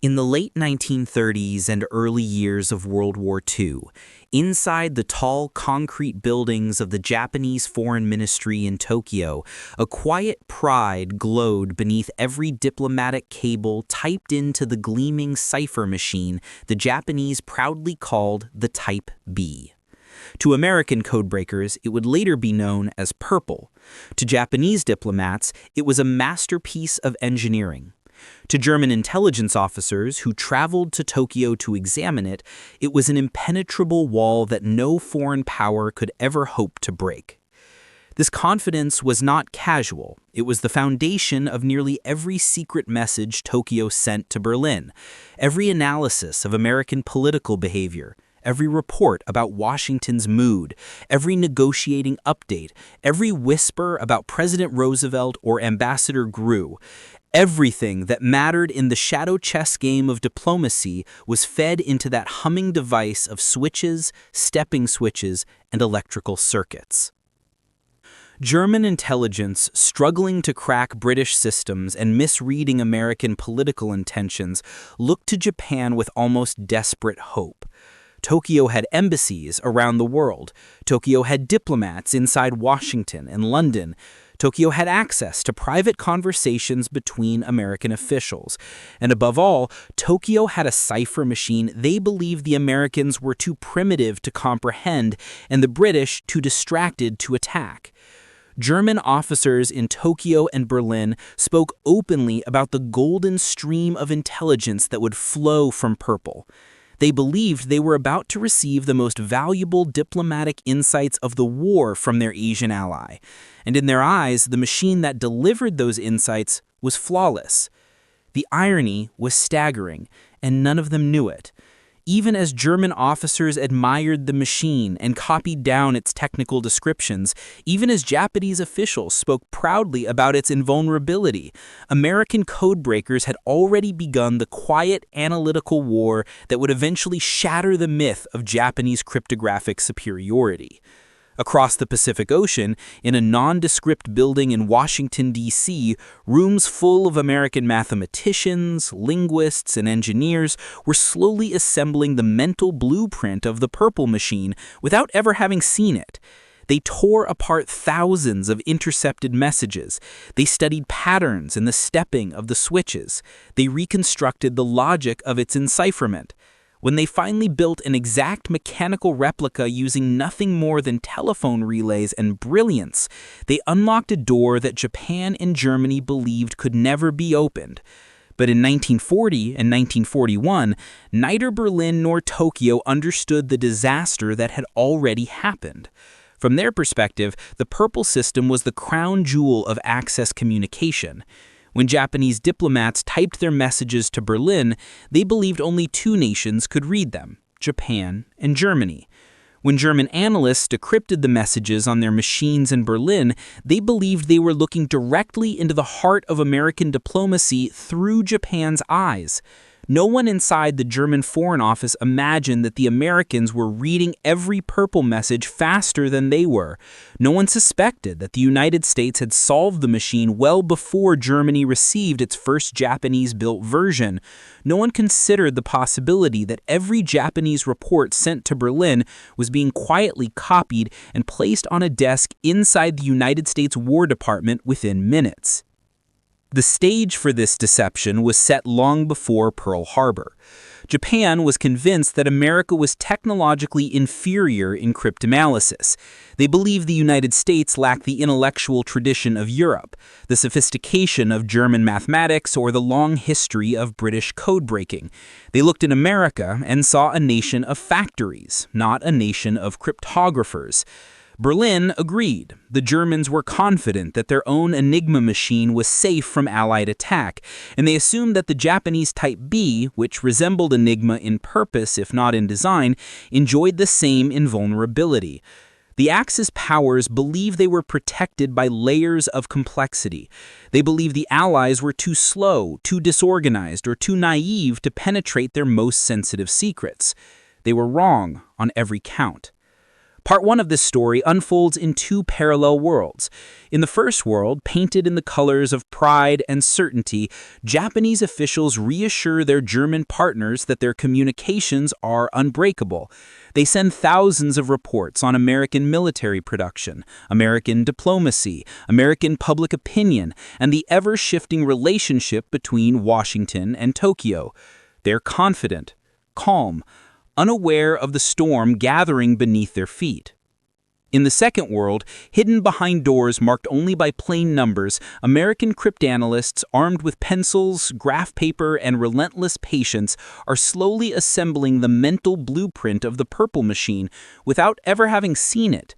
In the late 1930s and early years of World War II, inside the tall concrete buildings of the Japanese Foreign Ministry in Tokyo, a quiet pride glowed beneath every diplomatic cable typed into the gleaming cipher machine the Japanese proudly called the Type B. To American codebreakers, it would later be known as Purple. To Japanese diplomats, it was a masterpiece of engineering. To German intelligence officers who traveled to Tokyo to examine it, it was an impenetrable wall that no foreign power could ever hope to break. This confidence was not casual. It was the foundation of nearly every secret message Tokyo sent to Berlin, every analysis of American political behavior, every report about Washington's mood, every negotiating update, every whisper about President Roosevelt or Ambassador Grew. Everything that mattered in the shadow chess game of diplomacy was fed into that humming device of switches, stepping switches, and electrical circuits. German intelligence, struggling to crack British systems and misreading American political intentions, looked to Japan with almost desperate hope. Tokyo had embassies around the world. Tokyo had diplomats inside Washington and London. Tokyo had access to private conversations between American officials. And above all, Tokyo had a cipher machine they believed the Americans were too primitive to comprehend and the British too distracted to attack. German officers in Tokyo and Berlin spoke openly about the golden stream of intelligence that would flow from Purple. They believed they were about to receive the most valuable diplomatic insights of the war from their Asian ally. And in their eyes, the machine that delivered those insights was flawless. The irony was staggering, and none of them knew it. Even as German officers admired the machine and copied down its technical descriptions, even as Japanese officials spoke proudly about its invulnerability, American codebreakers had already begun the quiet analytical war that would eventually shatter the myth of Japanese cryptographic superiority. Across the Pacific Ocean, in a nondescript building in Washington, D.C., rooms full of American mathematicians, linguists, and engineers were slowly assembling the mental blueprint of the Purple machine without ever having seen it. They tore apart thousands of intercepted messages. They studied patterns in the stepping of the switches. They reconstructed the logic of its encipherment. When they finally built an exact mechanical replica using nothing more than telephone relays and brilliance, they unlocked a door that Japan and Germany believed could never be opened. But in 1940 and 1941, neither Berlin nor Tokyo understood the disaster that had already happened. From their perspective, the Purple system was the crown jewel of access communication. When Japanese diplomats typed their messages to Berlin, they believed only two nations could read them, Japan and Germany. When German analysts decrypted the messages on their machines in Berlin, they believed they were looking directly into the heart of American diplomacy through Japan's eyes. No one inside the German Foreign Office imagined that the Americans were reading every Purple message faster than they were. No one suspected that the United States had solved the machine well before Germany received its first Japanese-built version. No one considered the possibility that every Japanese report sent to Berlin was being quietly copied and placed on a desk inside the United States War Department within minutes. The stage for this deception was set long before Pearl Harbor. Japan was convinced that America was technologically inferior in cryptanalysis. They believed the United States lacked the intellectual tradition of Europe, the sophistication of German mathematics, or the long history of British code-breaking. They looked at America and saw a nation of factories, not a nation of cryptographers. Berlin agreed. The Germans were confident that their own Enigma machine was safe from Allied attack, and they assumed that the Japanese Type B, which resembled Enigma in purpose if not in design, enjoyed the same invulnerability. The Axis powers believed they were protected by layers of complexity. They believed the Allies were too slow, too disorganized, or too naive to penetrate their most sensitive secrets. They were wrong on every count. Part 1 of this story unfolds in two parallel worlds. In the first world, painted in the colors of pride and certainty, Japanese officials reassure their German partners that their communications are unbreakable. They send thousands of reports on American military production, American diplomacy, American public opinion, and the ever-shifting relationship between Washington and Tokyo. They're confident, calm, unaware of the storm gathering beneath their feet. In the second world, hidden behind doors marked only by plain numbers, American cryptanalysts armed with pencils, graph paper, and relentless patience are slowly assembling the mental blueprint of the Purple Machine without ever having seen it.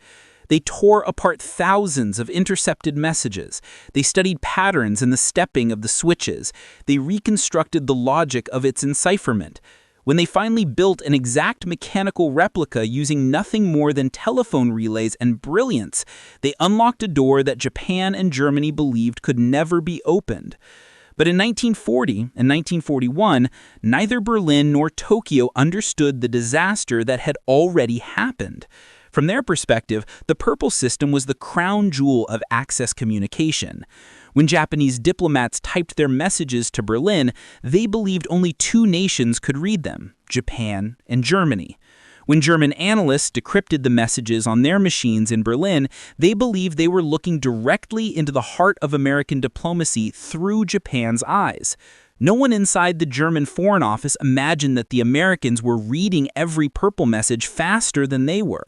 They tore apart thousands of intercepted messages. They studied patterns in the stepping of the switches. They reconstructed the logic of its encipherment. When they finally built an exact mechanical replica using nothing more than telephone relays and brilliance, they unlocked a door that Japan and Germany believed could never be opened. But in 1940 and 1941, neither Berlin nor Tokyo understood the disaster that had already happened. From their perspective, the Purple System was the crown jewel of access communication. When Japanese diplomats typed their messages to Berlin, they believed only two nations could read them, Japan and Germany. When German analysts decrypted the messages on their machines in Berlin, they believed they were looking directly into the heart of American diplomacy through Japan's eyes. No one inside the German Foreign Office imagined that the Americans were reading every Purple message faster than they were.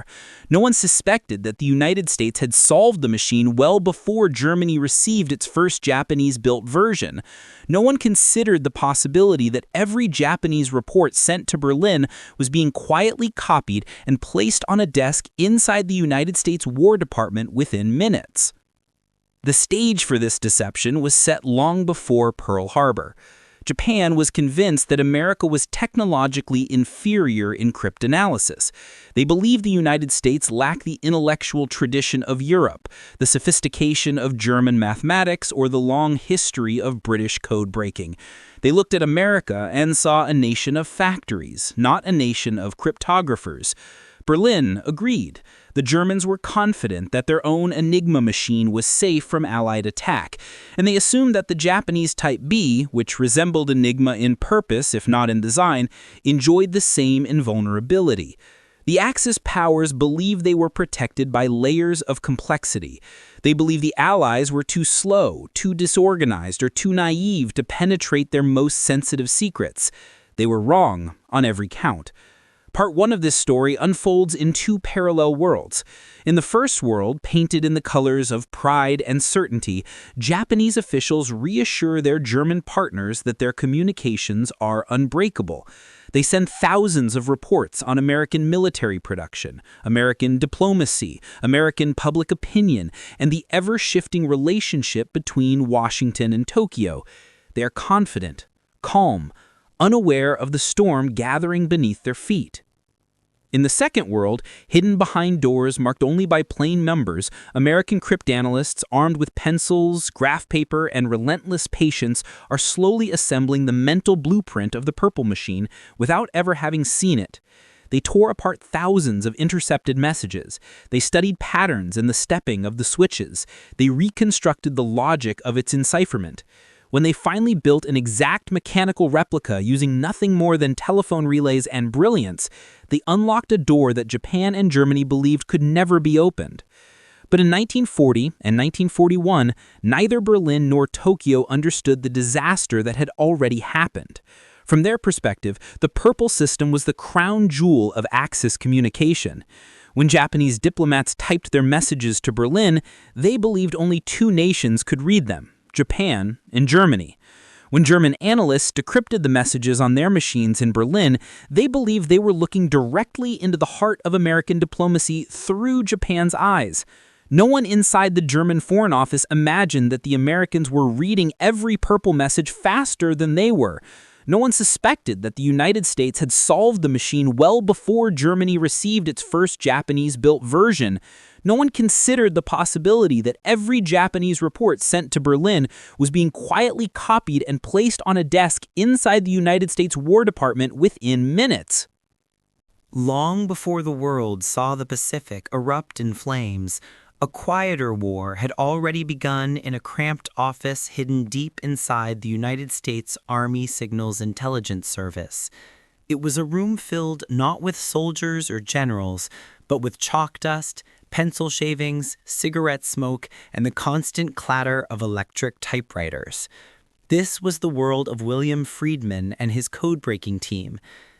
No one suspected that the United States had solved the machine well before Germany received its first Japanese-built version. No one considered the possibility that every Japanese report sent to Berlin was being quietly copied and placed on a desk inside the United States War Department within minutes. The stage for this deception was set long before Pearl Harbor. Japan was convinced that America was technologically inferior in cryptanalysis. They believed the United States lacked the intellectual tradition of Europe, the sophistication of German mathematics, or the long history of British code breaking. They looked at America and saw a nation of factories, not a nation of cryptographers. Berlin agreed. The Germans were confident that their own Enigma machine was safe from Allied attack, and they assumed that the Japanese Type B, which resembled Enigma in purpose if not in design, enjoyed the same invulnerability. The Axis powers believed they were protected by layers of complexity. They believed the Allies were too slow, too disorganized, or too naive to penetrate their most sensitive secrets. They were wrong on every count. Part 1 of this story unfolds in two parallel worlds. In the first world, painted in the colors of pride and certainty, Japanese officials reassure their German partners that their communications are unbreakable. They send thousands of reports on American military production, American diplomacy, American public opinion, and the ever-shifting relationship between Washington and Tokyo. They are confident, calm, unaware of the storm gathering beneath their feet. In the second world, hidden behind doors marked only by plain numbers, American cryptanalysts armed with pencils, graph paper, and relentless patience are slowly assembling the mental blueprint of the Purple Machine without ever having seen it. They tore apart thousands of intercepted messages. They studied patterns in the stepping of the switches. They reconstructed the logic of its encipherment. When they finally built an exact mechanical replica using nothing more than telephone relays and brilliance, they unlocked a door that Japan and Germany believed could never be opened. But in 1940 and 1941, neither Berlin nor Tokyo understood the disaster that had already happened. From their perspective, the Purple System was the crown jewel of Axis communication. When Japanese diplomats typed their messages to Berlin, they believed only two nations could read them, Japan and Germany. When German analysts decrypted the messages on their machines in Berlin, they believed they were looking directly into the heart of American diplomacy through Japan's eyes. No one inside the German Foreign Office imagined that the Americans were reading every Purple message faster than they were. No one suspected that the United States had solved the machine well before Germany received its first Japanese-built version. No one considered the possibility that every Japanese report sent to Berlin was being quietly copied and placed on a desk inside the United States War Department within minutes. Long before the world saw the Pacific erupt in flames, a quieter war had already begun in a cramped office hidden deep inside the United States Army Signals Intelligence Service. It was a room filled not with soldiers or generals, but with chalk dust, pencil shavings, cigarette smoke, and the constant clatter of electric typewriters. This was the world of William Friedman and his code-breaking team,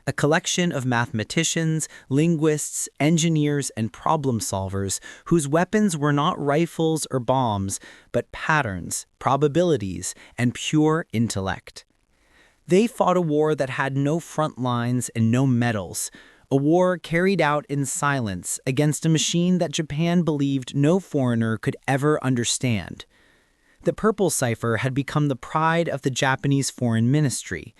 a collection of mathematicians, linguists, engineers, and problem solvers whose weapons were not rifles or bombs, but patterns, probabilities, and pure intellect. They fought a war that had no front lines and no medals, a war carried out in silence against a machine that Japan believed no foreigner could ever understand. The purple cipher had become the pride of the Japanese foreign ministry.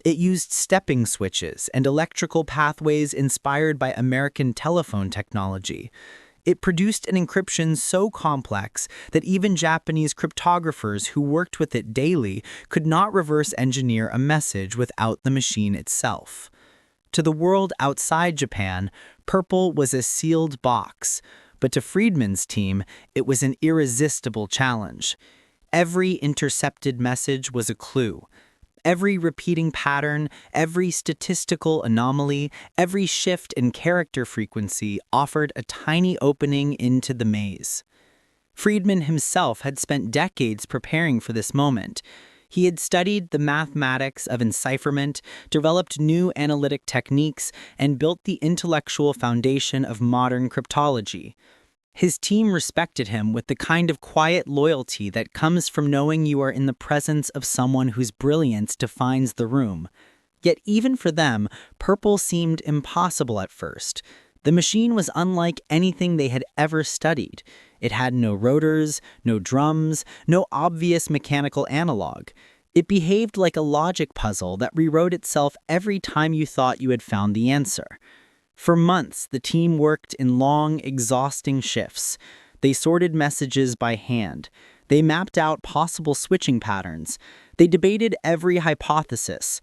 It used stepping switches and electrical pathways inspired by American telephone technology. It produced an encryption so complex that even Japanese cryptographers who worked with it daily could not reverse engineer a message without the machine itself. To the world outside Japan, purple was a sealed box, but to Friedman's team, it was an irresistible challenge. Every intercepted message was a clue. Every repeating pattern, every statistical anomaly, every shift in character frequency offered a tiny opening into the maze. Friedman himself had spent decades preparing for this moment. He had studied the mathematics of encipherment, developed new analytic techniques, and built the intellectual foundation of modern cryptology. His team respected him with the kind of quiet loyalty that comes from knowing you are in the presence of someone whose brilliance defines the room. Yet even for them, purple seemed impossible at first. The machine was unlike anything they had ever studied. It had no rotors, no drums, no obvious mechanical analog. It behaved like a logic puzzle that rewrote itself every time you thought you had found the answer. For months, the team worked in long, exhausting shifts. They sorted messages by hand. They mapped out possible switching patterns. They debated every hypothesis.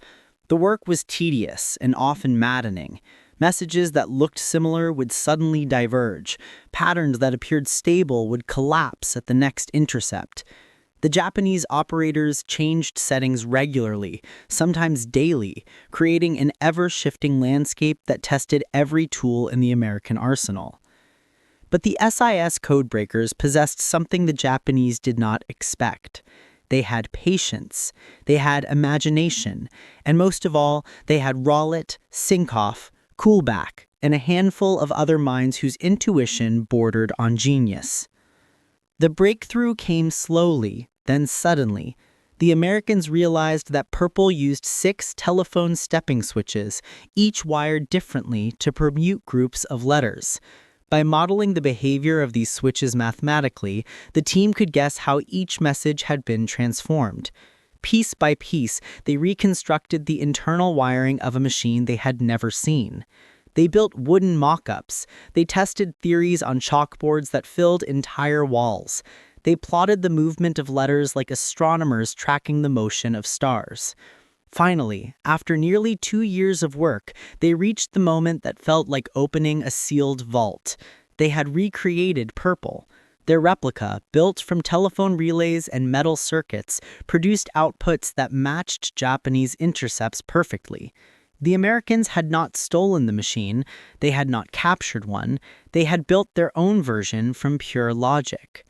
The work was tedious and often maddening. Messages that looked similar would suddenly diverge. Patterns that appeared stable would collapse at the next intercept. The Japanese operators changed settings regularly, sometimes daily, creating an ever-shifting landscape that tested every tool in the American arsenal. But the SIS codebreakers possessed something the Japanese did not expect. They had patience, they had imagination, and most of all, they had Rowlett, Sinkoff, Coolback, and a handful of other minds whose intuition bordered on genius. The breakthrough came slowly, then suddenly. The Americans realized that purple used 6 telephone stepping switches, each wired differently to permute groups of letters. By modeling the behavior of these switches mathematically, the team could guess how each message had been transformed. Piece by piece, they reconstructed the internal wiring of a machine they had never seen. They built wooden mock-ups. They tested theories on chalkboards that filled entire walls. They plotted the movement of letters like astronomers tracking the motion of stars. Finally, after nearly 2 years of work, they reached the moment that felt like opening a sealed vault. They had recreated purple. Their replica, built from telephone relays and metal circuits, produced outputs that matched Japanese intercepts perfectly. The Americans had not stolen the machine, they had not captured one, they had built their own version from pure logic.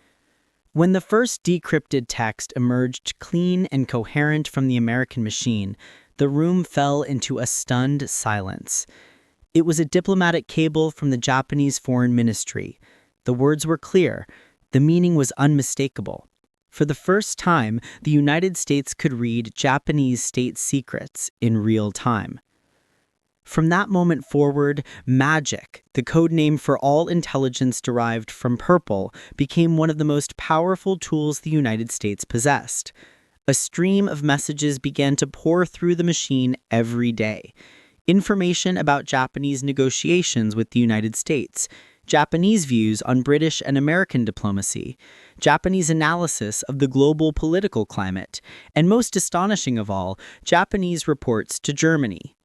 When the first decrypted text emerged clean and coherent from the American machine, the room fell into a stunned silence. It was a diplomatic cable from the Japanese Foreign Ministry. The words were clear. The meaning was unmistakable. For the first time, the United States could read Japanese state secrets in real time. From that moment forward, magic, the code name for all intelligence derived from purple, became one of the most powerful tools the United States possessed. A stream of messages began to pour through the machine every day. Information about Japanese negotiations with the United States, Japanese views on British and American diplomacy, Japanese analysis of the global political climate, and most astonishing of all, Japanese reports to Germany.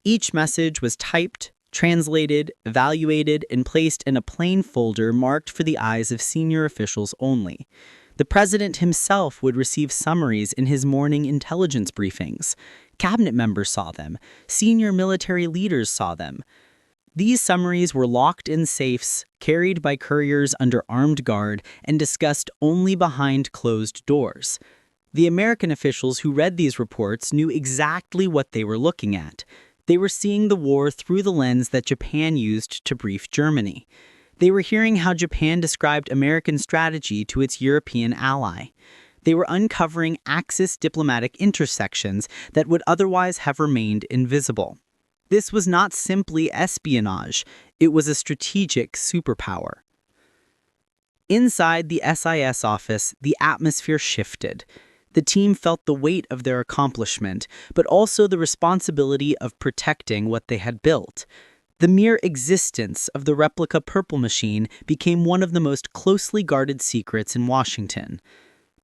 Each message was typed, translated, evaluated, and placed in a plain folder marked for the eyes of senior officials only. The president himself would receive summaries in his morning intelligence briefings. Cabinet members saw them. Senior military leaders saw them. These summaries were locked in safes, carried by couriers under armed guard, and discussed only behind closed doors. The American officials who read these reports knew exactly what they were looking at. They were seeing the war through the lens that Japan used to brief Germany. They were hearing how Japan described American strategy to its European ally. They were uncovering Axis diplomatic intersections that would otherwise have remained invisible. This was not simply espionage, it was a strategic superpower. Inside the SIS office, the atmosphere shifted. The team felt the weight of their accomplishment, but also the responsibility of protecting what they had built. The mere existence of the replica purple machine became one of the most closely guarded secrets in Washington.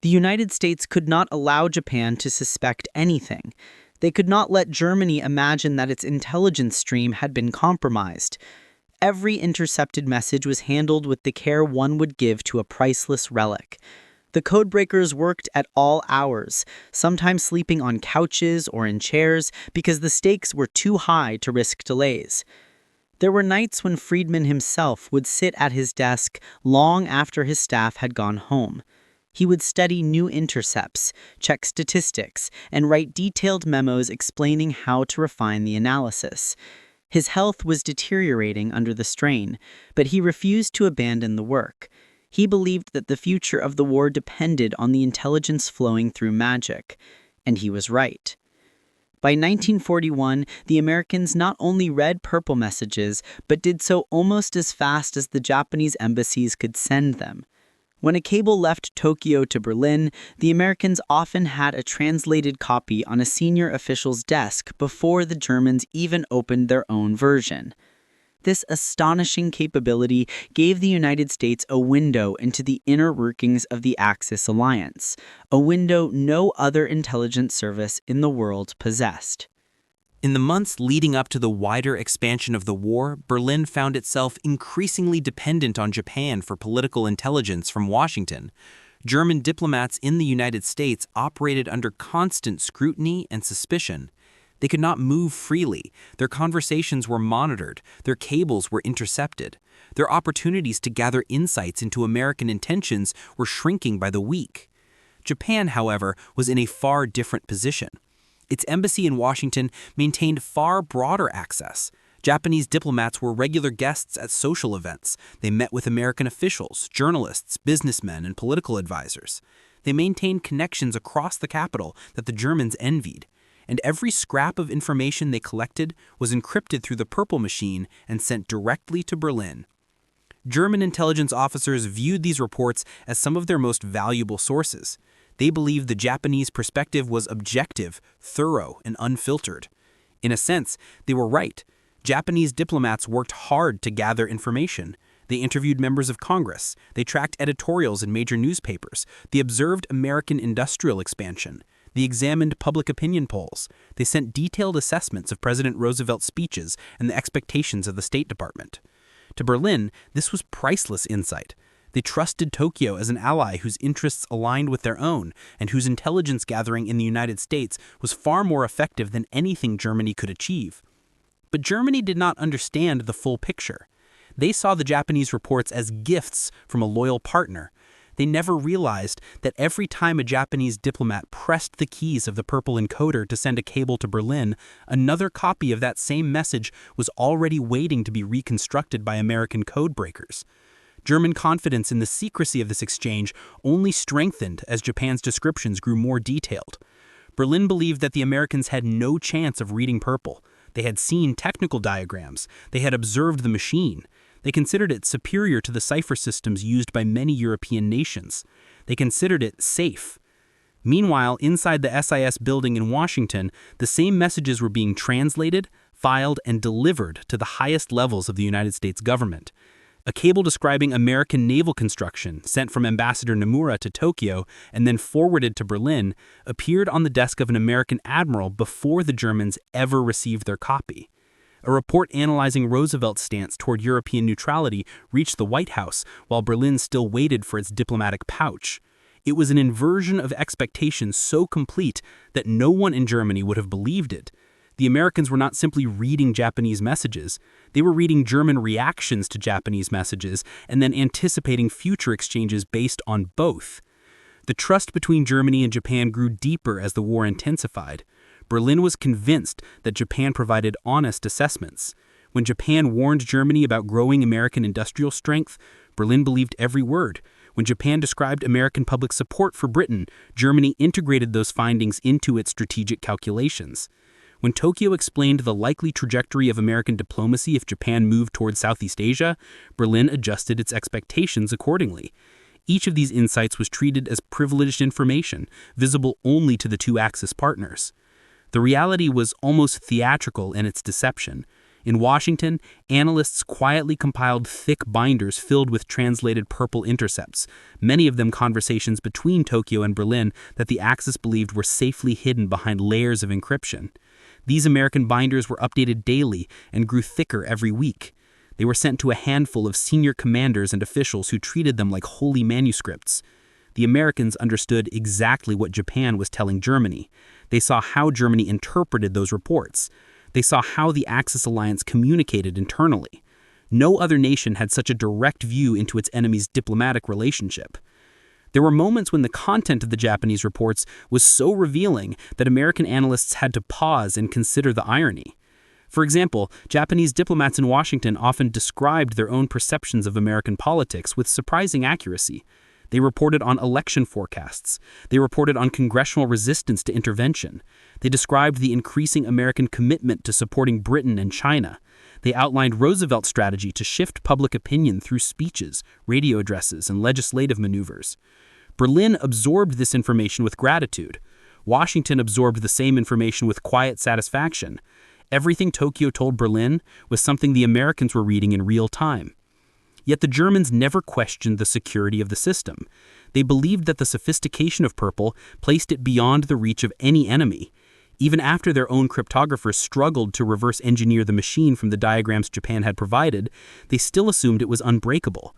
The United States could not allow Japan to suspect anything. They could not let Germany imagine that its intelligence stream had been compromised. Every intercepted message was handled with the care one would give to a priceless relic. The codebreakers worked at all hours, sometimes sleeping on couches or in chairs because the stakes were too high to risk delays. There were nights when Friedman himself would sit at his desk long after his staff had gone home. He would study new intercepts, check statistics, and write detailed memos explaining how to refine the analysis. His health was deteriorating under the strain, but he refused to abandon the work. He believed that the future of the war depended on the intelligence flowing through magic, and he was right. By 1941, the Americans not only read purple messages, but did so almost as fast as the Japanese embassies could send them. When a cable left Tokyo to Berlin, the Americans often had a translated copy on a senior official's desk before the Germans even opened their own version. This astonishing capability gave the United States a window into the inner workings of the Axis alliance, a window no other intelligence service in the world possessed. In the months leading up to the wider expansion of the war, Berlin found itself increasingly dependent on Japan for political intelligence from Washington. German diplomats in the United States operated under constant scrutiny and suspicion. They could not move freely. Their conversations were monitored. Their cables were intercepted. Their opportunities to gather insights into American intentions were shrinking by the week. Japan, however, was in a far different position. Its embassy in Washington maintained far broader access. Japanese diplomats were regular guests at social events. They met with American officials, journalists, businessmen, and political advisors. They maintained connections across the capital that the Germans envied. And every scrap of information they collected was encrypted through the purple machine and sent directly to Berlin. German intelligence officers viewed these reports as some of their most valuable sources. They believed the Japanese perspective was objective, thorough, and unfiltered. In a sense, they were right. Japanese diplomats worked hard to gather information. They interviewed members of Congress. They tracked editorials in major newspapers. They observed American industrial expansion. They examined public opinion polls. They sent detailed assessments of President Roosevelt's speeches and the expectations of the State Department. To Berlin, this was priceless insight. They trusted Tokyo as an ally whose interests aligned with their own and whose intelligence gathering in the United States was far more effective than anything Germany could achieve. But Germany did not understand the full picture. They saw the Japanese reports as gifts from a loyal partner. They never realized that every time a Japanese diplomat pressed the keys of the purple encoder to send a cable to Berlin, another copy of that same message was already waiting to be reconstructed by American codebreakers. German confidence in the secrecy of this exchange only strengthened as Japan's descriptions grew more detailed. Berlin believed that the Americans had no chance of reading purple. They had seen technical diagrams. They had observed the machine. They considered it superior to the cipher systems used by many European nations. They considered it safe. Meanwhile, inside the SIS building in Washington, the same messages were being translated, filed, and delivered to the highest levels of the United States government. A cable describing American naval construction, sent from Ambassador Nomura to Tokyo and then forwarded to Berlin, appeared on the desk of an American admiral before the Germans ever received their copy. A report analyzing Roosevelt's stance toward European neutrality reached the White House while Berlin still waited for its diplomatic pouch. It was an inversion of expectations so complete that no one in Germany would have believed it. The Americans were not simply reading Japanese messages, they were reading German reactions to Japanese messages and then anticipating future exchanges based on both. The trust between Germany and Japan grew deeper as the war intensified. Berlin was convinced that Japan provided honest assessments. When Japan warned Germany about growing American industrial strength, Berlin believed every word. When Japan described American public support for Britain, Germany integrated those findings into its strategic calculations. When Tokyo explained the likely trajectory of American diplomacy if Japan moved toward Southeast Asia, Berlin adjusted its expectations accordingly. Each of these insights was treated as privileged information, visible only to the two Axis partners. The reality was almost theatrical in its deception. In Washington, analysts quietly compiled thick binders filled with translated purple intercepts, many of them conversations between Tokyo and Berlin that the Axis believed were safely hidden behind layers of encryption. These American binders were updated daily and grew thicker every week. They were sent to a handful of senior commanders and officials who treated them like holy manuscripts. The Americans understood exactly what Japan was telling Germany. They saw how Germany interpreted those reports. They saw how the Axis alliance communicated internally. No other nation had such a direct view into its enemy's diplomatic relationship. There were moments when the content of the Japanese reports was so revealing that American analysts had to pause and consider the irony. For example, Japanese diplomats in Washington often described their own perceptions of American politics with surprising accuracy. They reported on election forecasts. They reported on congressional resistance to intervention. They described the increasing American commitment to supporting Britain and China. They outlined Roosevelt's strategy to shift public opinion through speeches, radio addresses, and legislative maneuvers. Berlin absorbed this information with gratitude. Washington absorbed the same information with quiet satisfaction. Everything Tokyo told Berlin was something the Americans were reading in real time. Yet the Germans never questioned the security of the system. They believed that the sophistication of Purple placed it beyond the reach of any enemy. Even after their own cryptographers struggled to reverse engineer the machine from the diagrams Japan had provided, they still assumed it was unbreakable.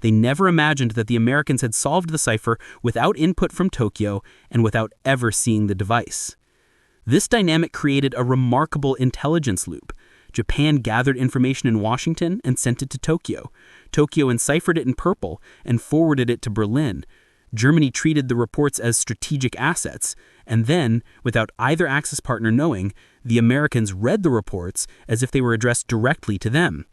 They never imagined that the Americans had solved the cipher without input from Tokyo and without ever seeing the device. This dynamic created a remarkable intelligence loop. Japan gathered information in Washington and sent it to Tokyo. Tokyo enciphered it in Purple and forwarded it to Berlin. Germany treated the reports as strategic assets, and then, without either Axis partner knowing, the Americans read the reports as if they were addressed directly to them.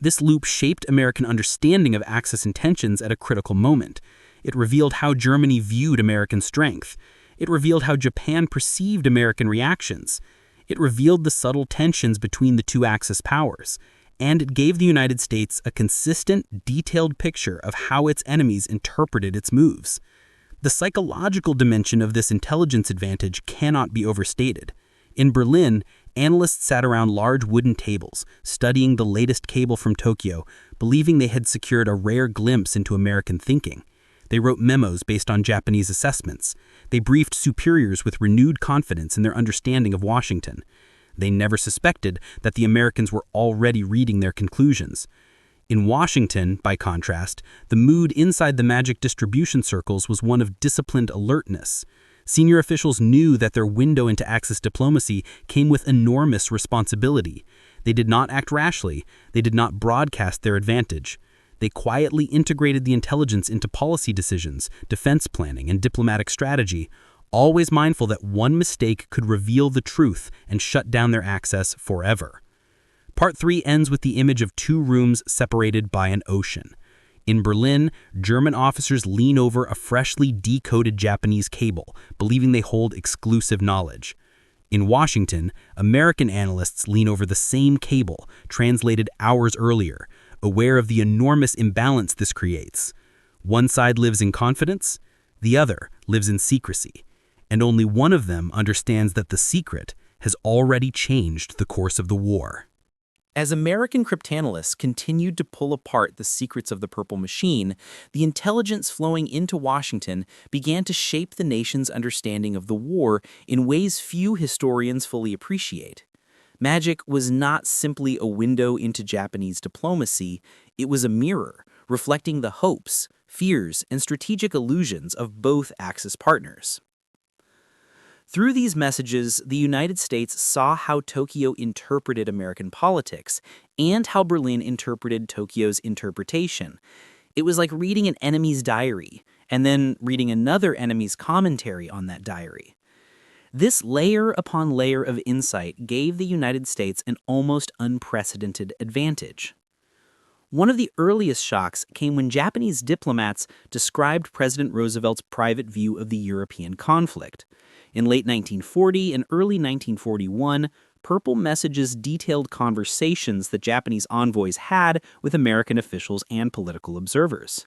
This loop shaped American understanding of Axis intentions at a critical moment. It revealed how Germany viewed American strength. It revealed how Japan perceived American reactions. It revealed the subtle tensions between the two Axis powers. And it gave the United States a consistent, detailed picture of how its enemies interpreted its moves. The psychological dimension of this intelligence advantage cannot be overstated. In Berlin, analysts sat around large wooden tables, studying the latest cable from Tokyo, believing they had secured a rare glimpse into American thinking. They wrote memos based on Japanese assessments. They briefed superiors with renewed confidence in their understanding of Washington. They never suspected that the Americans were already reading their conclusions. In Washington, by contrast, the mood inside the magic distribution circles was one of disciplined alertness. Senior officials knew that their window into Axis diplomacy came with enormous responsibility. They did not act rashly. They did not broadcast their advantage. They quietly integrated the intelligence into policy decisions, defense planning, and diplomatic strategy, always mindful that one mistake could reveal the truth and shut down their access forever. Part 3 ends with the image of two rooms separated by an ocean. In Berlin, German officers lean over a freshly decoded Japanese cable, believing they hold exclusive knowledge. In Washington, American analysts lean over the same cable, translated hours earlier, aware of the enormous imbalance this creates. One side lives in confidence, the other lives in secrecy, and only one of them understands that the secret has already changed the course of the war. As American cryptanalysts continued to pull apart the secrets of the Purple Machine, the intelligence flowing into Washington began to shape the nation's understanding of the war in ways few historians fully appreciate. Magic was not simply a window into Japanese diplomacy, it was a mirror, reflecting the hopes, fears, and strategic illusions of both Axis partners. Through these messages, the United States saw how Tokyo interpreted American politics and how Berlin interpreted Tokyo's interpretation. It was like reading an enemy's diary and then reading another enemy's commentary on that diary. This layer upon layer of insight gave the United States an almost unprecedented advantage. One of the earliest shocks came when Japanese diplomats described President Roosevelt's private view of the European conflict. In late 1940 and early 1941, purple messages detailed conversations that Japanese envoys had with American officials and political observers.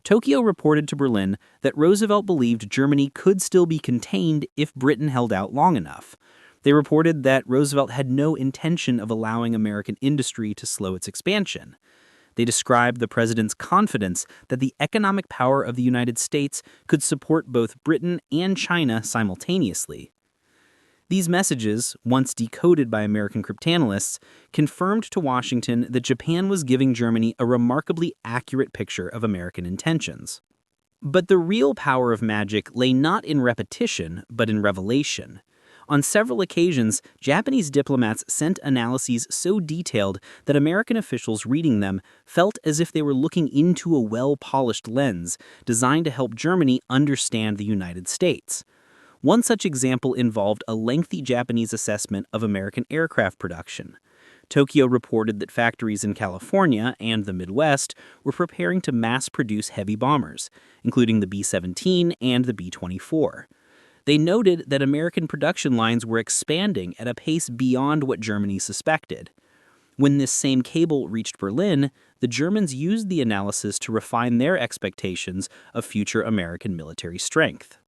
Tokyo reported to Berlin that Roosevelt believed Germany could still be contained if Britain held out long enough. They reported that Roosevelt had no intention of allowing American industry to slow its expansion. They described the president's confidence that the economic power of the United States could support both Britain and China simultaneously. These messages, once decoded by American cryptanalysts, confirmed to Washington that Japan was giving Germany a remarkably accurate picture of American intentions. But the real power of magic lay not in repetition, but in revelation. On several occasions, Japanese diplomats sent analyses so detailed that American officials reading them felt as if they were looking into a well-polished lens designed to help Germany understand the United States. One such example involved a lengthy Japanese assessment of American aircraft production. Tokyo reported that factories in California and the Midwest were preparing to mass-produce heavy bombers, including the B-17 and the B-24. They noted that American production lines were expanding at a pace beyond what Germany suspected. When this same cable reached Berlin, the Germans used the analysis to refine their expectations of future American military strength.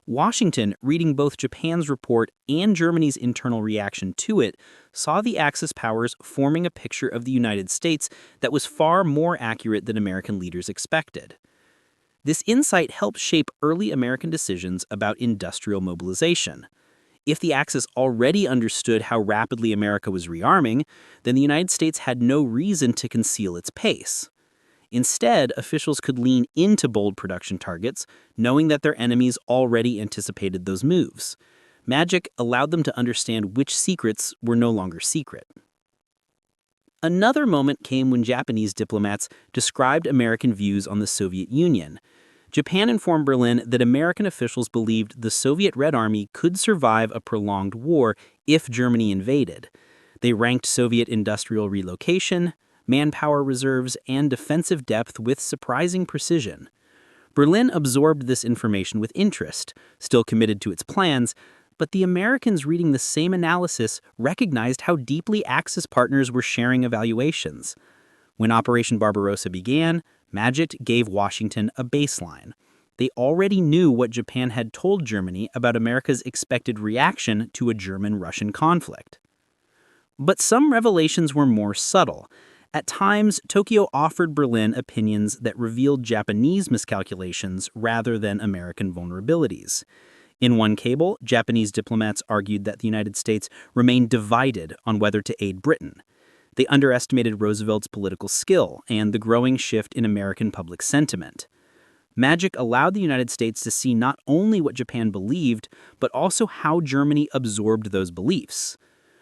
Washington, reading both Japan's report and Germany's internal reaction to it, saw the Axis powers forming a picture of the United States that was far more accurate than American leaders expected. This insight helped shape early American decisions about industrial mobilization. If the Axis already understood how rapidly America was rearming, then the United States had no reason to conceal its pace. Instead, officials could lean into bold production targets, knowing that their enemies already anticipated those moves. Magic allowed them to understand which secrets were no longer secret. Another moment came when Japanese diplomats described American views on the Soviet Union. Japan informed Berlin that American officials believed the Soviet Red Army could survive a prolonged war if Germany invaded. They ranked Soviet industrial relocation, manpower reserves, and defensive depth with surprising precision. Berlin absorbed this information with interest, still committed to its plans, but the Americans reading the same analysis recognized how deeply Axis partners were sharing evaluations. When Operation Barbarossa began, Magic gave Washington a baseline. They already knew what Japan had told Germany about America's expected reaction to a German-Russian conflict. But some revelations were more subtle. At times, Tokyo offered Berlin opinions that revealed Japanese miscalculations rather than American vulnerabilities. In one cable, Japanese diplomats argued that the United States remained divided on whether to aid Britain. They underestimated Roosevelt's political skill and the growing shift in American public sentiment. Magic allowed the United States to see not only what Japan believed, but also how Germany absorbed those beliefs.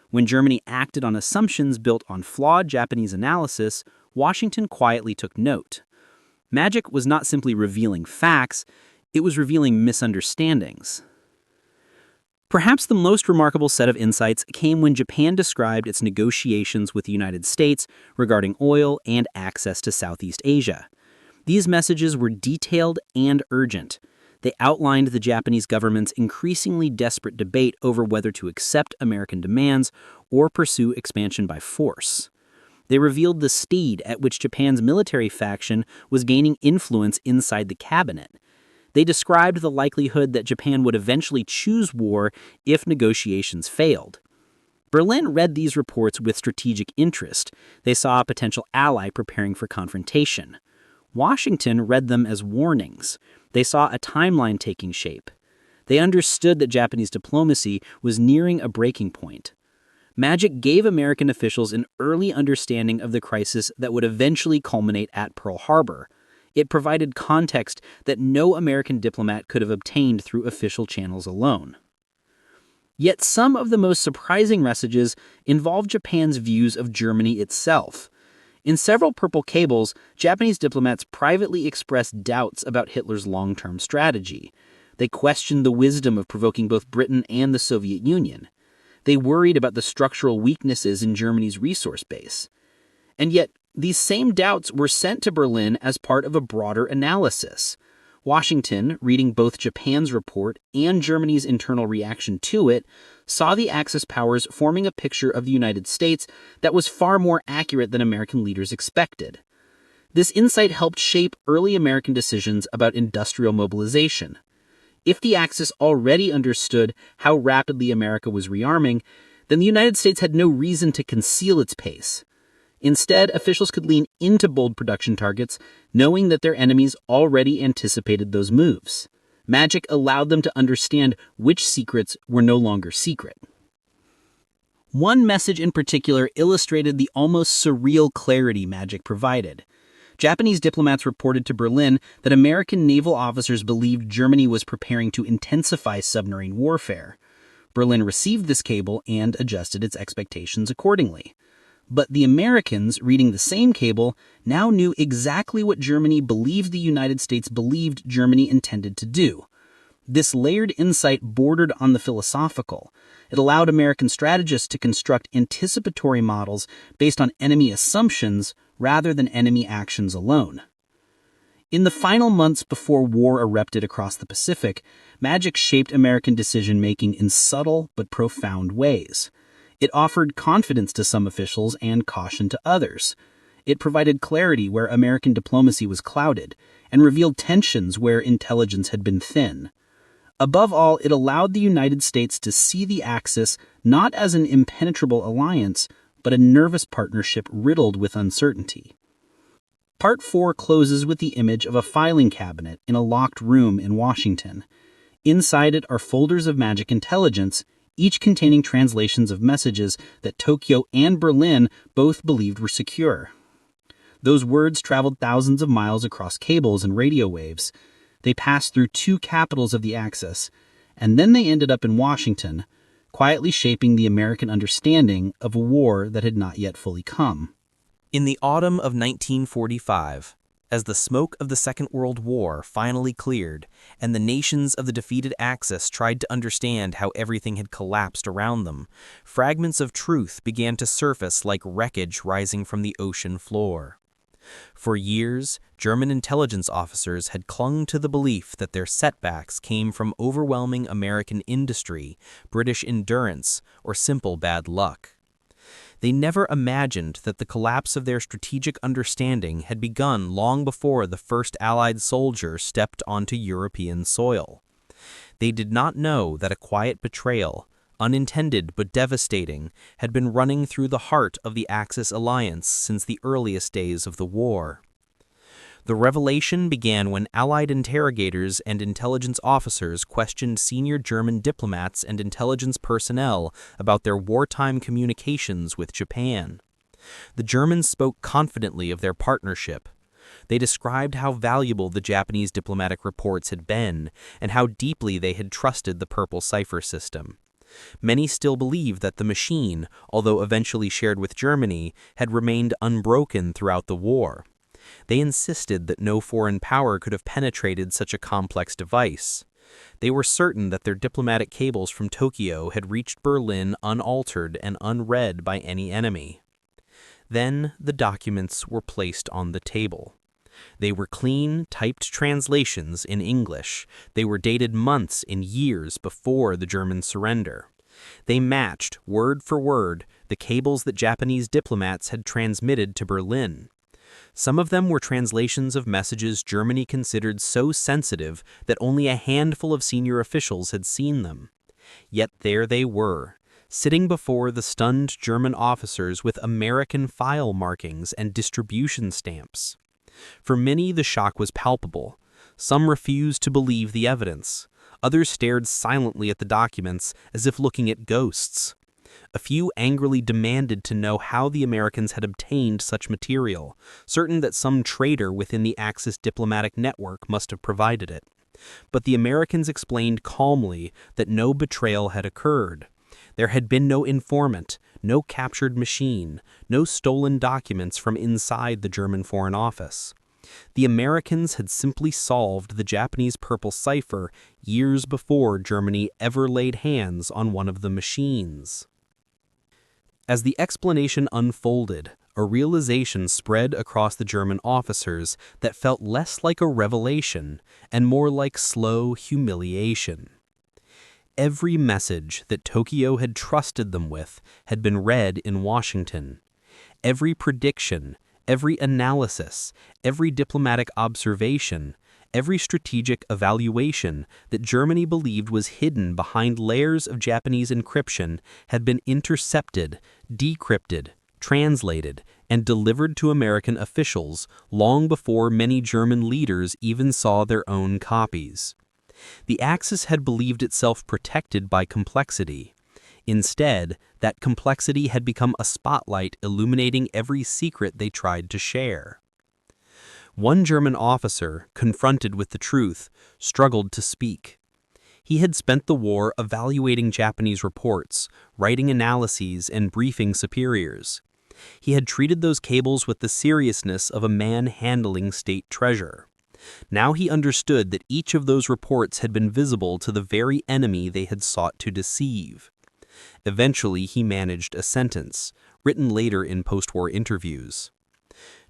When Germany acted on assumptions built on flawed Japanese analysis, Washington quietly took note. Magic was not simply revealing facts, it was revealing misunderstandings. Perhaps the most remarkable set of insights came when Japan described its negotiations with the United States regarding oil and access to Southeast Asia. These messages were detailed and urgent. They outlined the Japanese government's increasingly desperate debate over whether to accept American demands or pursue expansion by force. They revealed the speed at which Japan's military faction was gaining influence inside the cabinet. They described the likelihood that Japan would eventually choose war if negotiations failed. Berlin read these reports with strategic interest. They saw a potential ally preparing for confrontation. Washington read them as warnings. They saw a timeline taking shape. They understood that Japanese diplomacy was nearing a breaking point. Magic gave American officials an early understanding of the crisis that would eventually culminate at Pearl Harbor. It provided context that no American diplomat could have obtained through official channels alone. Yet some of the most surprising messages involve Japan's views of Germany itself. In several purple cables, Japanese diplomats privately expressed doubts about Hitler's long-term strategy. They questioned the wisdom of provoking both Britain and the Soviet Union. They worried about the structural weaknesses in Germany's resource base. And yet, these same doubts were sent to Berlin as part of a broader analysis. Washington, reading both Japan's report and Germany's internal reaction to it, saw the Axis powers forming a picture of the United States that was far more accurate than American leaders expected. This insight helped shape early American decisions about industrial mobilization. If the Axis already understood how rapidly America was rearming, then the United States had no reason to conceal its pace. Instead, officials could lean into bold production targets, knowing that their enemies already anticipated those moves. Magic allowed them to understand which secrets were no longer secret. One message in particular illustrated the almost surreal clarity Magic provided. Japanese diplomats reported to Berlin that American naval officers believed Germany was preparing to intensify submarine warfare. Berlin received this cable and adjusted its expectations accordingly. But the Americans, reading the same cable, now knew exactly what Germany believed the United States believed Germany intended to do. This layered insight bordered on the philosophical. It allowed American strategists to construct anticipatory models based on enemy assumptions rather than enemy actions alone. In the final months before war erupted across the Pacific, Magic shaped American decision-making in subtle but profound ways. It offered confidence to some officials and caution to others. It provided clarity where American diplomacy was clouded and revealed tensions where intelligence had been thin. Above all, it allowed the United States to see the Axis not as an impenetrable alliance, but a nervous partnership riddled with uncertainty. Part 4 closes with the image of a filing cabinet in a locked room in Washington. Inside it are folders of Magic intelligence, each containing translations of messages that Tokyo and Berlin both believed were secure. Those words traveled thousands of miles across cables and radio waves. They passed through 2 capitals of the Axis, and then they ended up in Washington, quietly shaping the American understanding of a war that had not yet fully come. In the autumn of 1945, as the smoke of the Second World War finally cleared and the nations of the defeated Axis tried to understand how everything had collapsed around them, fragments of truth began to surface like wreckage rising from the ocean floor. For years, German intelligence officers had clung to the belief that their setbacks came from overwhelming American industry, British endurance, or simple bad luck. They never imagined that the collapse of their strategic understanding had begun long before the first Allied soldier stepped onto European soil. They did not know that a quiet betrayal, unintended but devastating, had been running through the heart of the Axis alliance since the earliest days of the war. The revelation began when Allied interrogators and intelligence officers questioned senior German diplomats and intelligence personnel about their wartime communications with Japan. The Germans spoke confidently of their partnership. They described how valuable the Japanese diplomatic reports had been and how deeply they had trusted the Purple Cipher system. Many still believed that the machine, although eventually shared with Germany, had remained unbroken throughout the war. They insisted that no foreign power could have penetrated such a complex device. They were certain that their diplomatic cables from Tokyo had reached Berlin unaltered and unread by any enemy. Then the documents were placed on the table. They were clean, typed translations in English. They were dated months and years before the German surrender. They matched, word for word, the cables that Japanese diplomats had transmitted to Berlin. Some of them were translations of messages Germany considered so sensitive that only a handful of senior officials had seen them. Yet there they were, sitting before the stunned German officers with American file markings and distribution stamps. For many, the shock was palpable. Some refused to believe the evidence. Others stared silently at the documents as if looking at ghosts. A few angrily demanded to know how the Americans had obtained such material, certain that some traitor within the Axis diplomatic network must have provided it. But the Americans explained calmly that no betrayal had occurred. There had been no informant, no captured machine, no stolen documents from inside the German Foreign Office. The Americans had simply solved the Japanese purple cipher years before Germany ever laid hands on one of the machines. As the explanation unfolded, a realization spread across the German officers that felt less like a revelation and more like slow humiliation. Every message that Tokyo had trusted them with had been read in Washington. Every prediction, every analysis, every diplomatic observation, every strategic evaluation that Germany believed was hidden behind layers of Japanese encryption had been intercepted, decrypted, translated, and delivered to American officials long before many German leaders even saw their own copies. The Axis had believed itself protected by complexity. Instead, that complexity had become a spotlight illuminating every secret they tried to share. One German officer, confronted with the truth, struggled to speak. He had spent the war evaluating Japanese reports, writing analyses, and briefing superiors. He had treated those cables with the seriousness of a man handling state treasure. Now he understood that each of those reports had been visible to the very enemy they had sought to deceive. Eventually, he managed a sentence, written later in post-war interviews.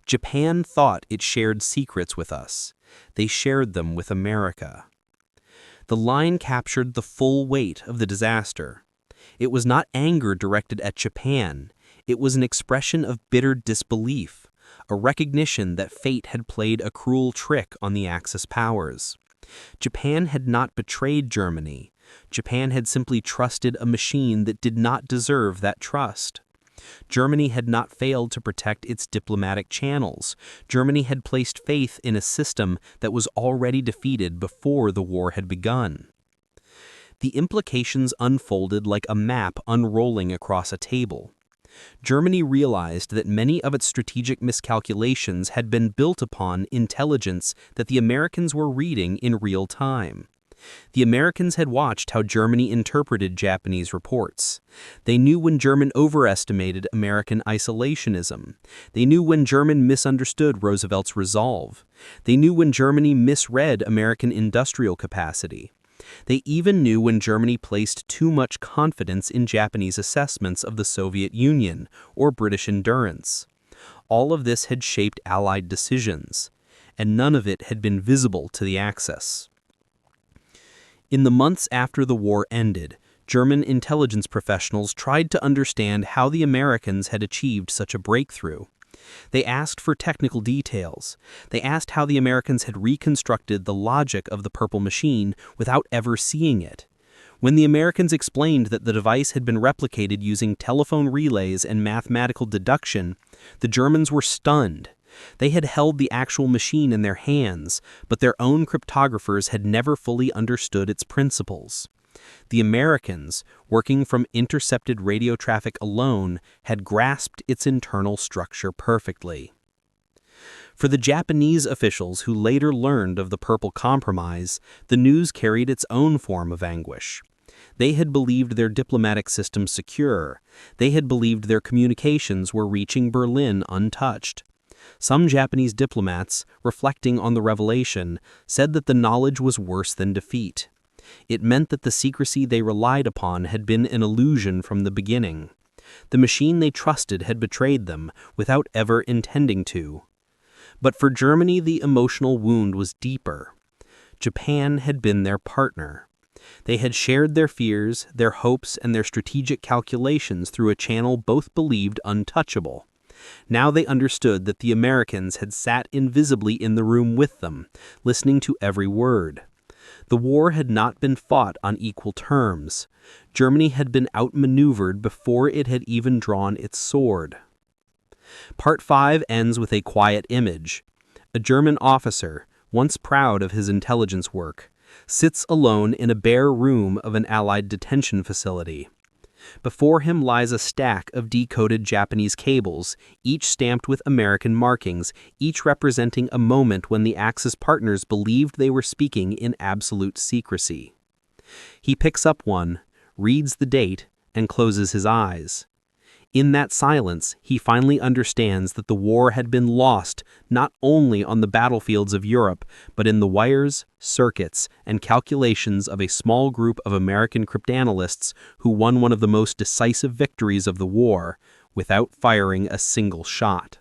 Japan thought it shared secrets with us. They shared them with America. The line captured the full weight of the disaster. It was not anger directed at Japan. It was an expression of bitter disbelief, a recognition that fate had played a cruel trick on the Axis powers. Japan had not betrayed Germany. Japan had simply trusted a machine that did not deserve that trust. Germany had not failed to protect its diplomatic channels. Germany had placed faith in a system that was already defeated before the war had begun. The implications unfolded like a map unrolling across a table. Germany realized that many of its strategic miscalculations had been built upon intelligence that the Americans were reading in real time. The Americans had watched how Germany interpreted Japanese reports. They knew when German overestimated American isolationism. They knew when German misunderstood Roosevelt's resolve. They knew when Germany misread American industrial capacity. They even knew when Germany placed too much confidence in Japanese assessments of the Soviet Union or British endurance. All of this had shaped Allied decisions, and none of it had been visible to the Axis. In the months after the war ended, German intelligence professionals tried to understand how the Americans had achieved such a breakthrough. They asked for technical details. They asked how the Americans had reconstructed the logic of the purple machine without ever seeing it. When the Americans explained that the device had been replicated using telephone relays and mathematical deduction, the Germans were stunned. They had held the actual machine in their hands, but their own cryptographers had never fully understood its principles. The Americans, working from intercepted radio traffic alone, had grasped its internal structure perfectly. For the Japanese officials who later learned of the Purple Compromise, the news carried its own form of anguish. They had believed their diplomatic system secure. They had believed their communications were reaching Berlin untouched. Some Japanese diplomats, reflecting on the revelation, said that the knowledge was worse than defeat. It meant that the secrecy they relied upon had been an illusion from the beginning. The machine they trusted had betrayed them without ever intending to. But for Germany, the emotional wound was deeper. Japan had been their partner. They had shared their fears, their hopes, and their strategic calculations through a channel both believed untouchable. Now they understood that the Americans had sat invisibly in the room with them, listening to every word. The war had not been fought on equal terms. Germany had been outmaneuvered before it had even drawn its sword. Part 5 ends with a quiet image. A German officer, once proud of his intelligence work, sits alone in a bare room of an Allied detention facility. Before him lies a stack of decoded Japanese cables, each stamped with American markings, each representing a moment when the Axis partners believed they were speaking in absolute secrecy. He picks up one, reads the date, and closes his eyes. In that silence, he finally understands that the war had been lost not only on the battlefields of Europe, but in the wires, circuits, and calculations of a small group of American cryptanalysts who won one of the most decisive victories of the war without firing a single shot.